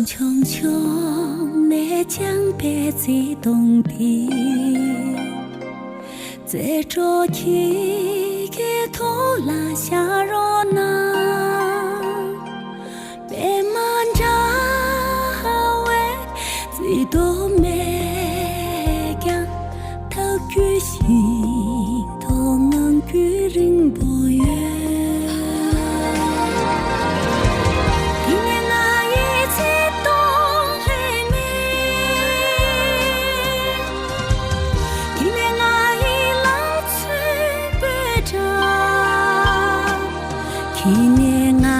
匆匆내 장배지 동디 제조 기게 돌아샤로나 배만자 왜 지도 매경 더 귀신 동은 귀ring 보여纪念啊，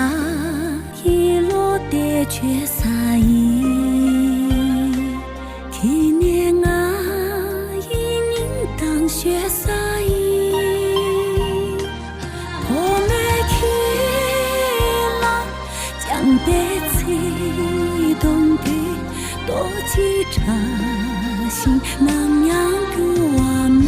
一路的决赛，纪念啊，一年当决赛，我们去了江北最东的多几场心，南洋歌啊美。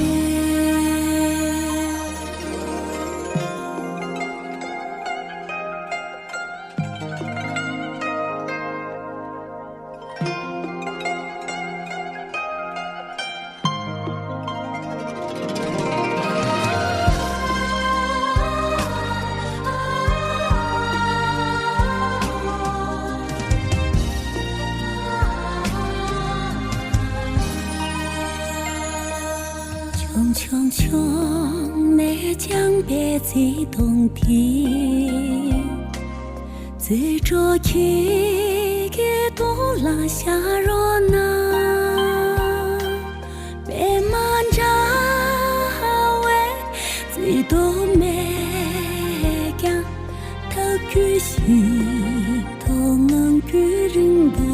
匆匆내 장배지 동디 제조 기게 돌아샤로나 배만자 왜 지도 매경 더 귀신 동은 귀ring 보여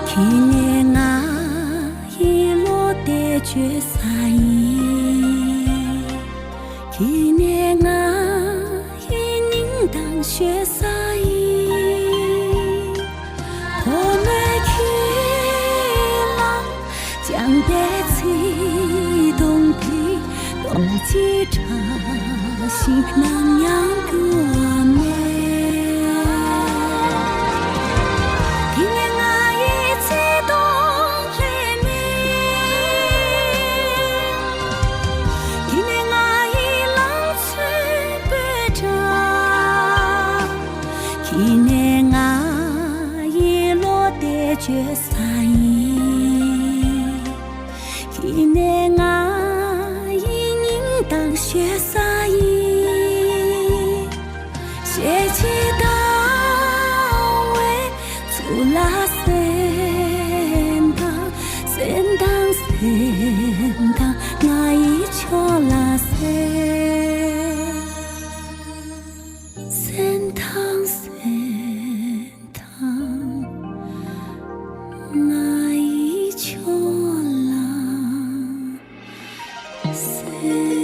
纪念啊，一路的决赛，纪念啊，一年当决赛，我们去了江北最东的多几场心，南洋歌啊美。纪念啊，一路的决赛，纪念啊，一年当决赛，写起到为出了仙当，我已错了仙当。爱错了谁？